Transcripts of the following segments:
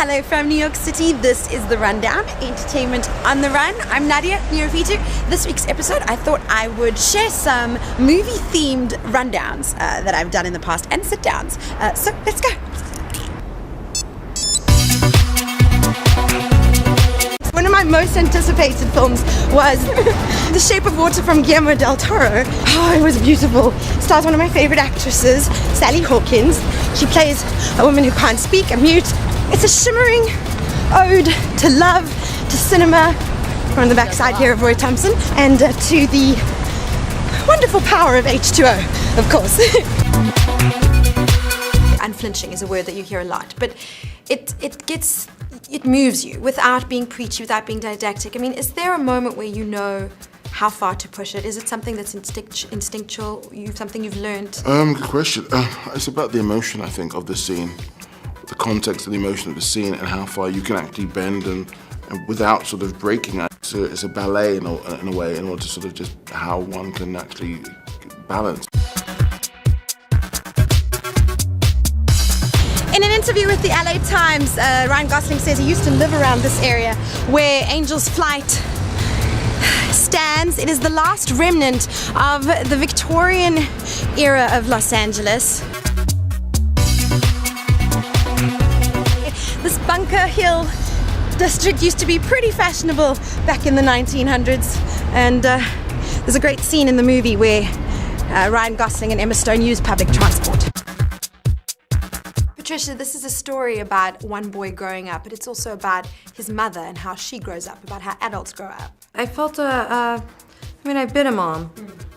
Hello from New York City. This is The Rundown, entertainment on the run. I'm Nadia, Neophytou. This week's episode, I thought I would share some movie-themed rundowns that I've done in the past and sit-downs. So let's go. One of my most anticipated films was The Shape of Water from Guillermo del Toro. Oh, it was beautiful. Stars one of my favorite actresses, Sally Hawkins. She plays a woman who can't speak, a mute. It's a shimmering ode to love, to cinema. We're on the backside here of Roy Thompson, and to the wonderful power of H2O, of course. Unflinching is a word that you hear a lot, but it moves you without being preachy, without being didactic. I mean, is there a moment where you know how far to push it? Is it something that's instinctual, something you've learned? Good question. It's about the emotion, I think, of the scene. The context and the emotion of the scene and how far you can actually bend and without sort of breaking it. It's a ballet in a way, in order to sort of just how one can actually balance. In an interview with the LA Times, Ryan Gosling says he used to live around this area where Angel's Flight stands. It is the last remnant of the Victorian era of Los Angeles. This Bunker Hill district used to be pretty fashionable back in the 1900s, and there's a great scene in the movie where Ryan Gosling and Emma Stone use public transport. Patricia, this is a story about one boy growing up, but it's also about his mother and how she grows up, about how adults grow up. I felt I've been a mom.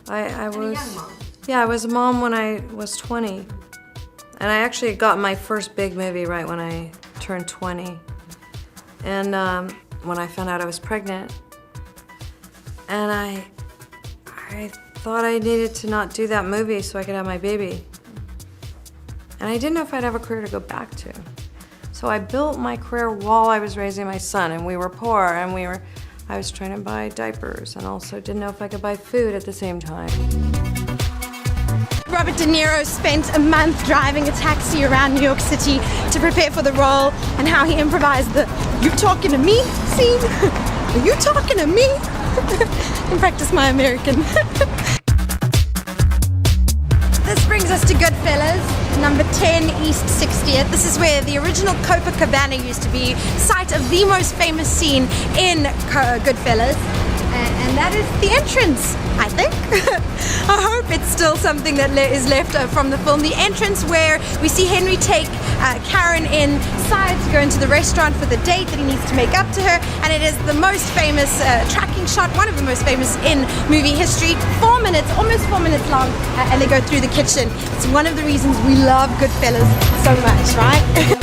I was a young mom. Yeah, I was a mom when I was 20. And I actually got my first big movie right when I turned 20. And when I found out I was pregnant, and I thought I needed to not do that movie so I could have my baby. And I didn't know if I'd have a career to go back to. So I built my career while I was raising my son, and we were poor, and I was trying to buy diapers, and also didn't know if I could buy food at the same time. Robert De Niro spent a month driving a taxi around New York City to prepare for the role, and how he improvised the "you talking to me" scene. Are you talking to me? And practice my American. This brings us to Goodfellas, number 10 East 60th. This is where the original Copacabana used to be, site of the most famous scene in Goodfellas. And that is the entrance, I think. I hope it's still something that is left from the film. The entrance where we see Henry take Karen inside to go into the restaurant for the date that he needs to make up to her. And it is the most famous tracking shot, one of the most famous in movie history. 4 minutes, almost 4 minutes long, and they go through the kitchen. It's one of the reasons we love Goodfellas so much, right?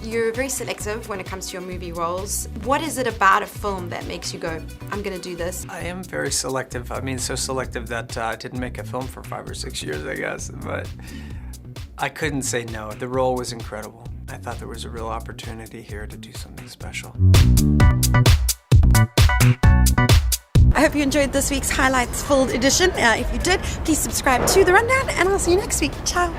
You're very selective when it comes to your movie roles. What is it about a film that makes you go, I'm gonna do this? I am very selective. I mean, so selective that I didn't make a film for 5 or 6 years, I guess. But I couldn't say no. The role was incredible. I thought there was a real opportunity here to do something special. I hope you enjoyed this week's highlights filled edition. If you did, please subscribe to The Rundown, and I'll see you next week. Ciao.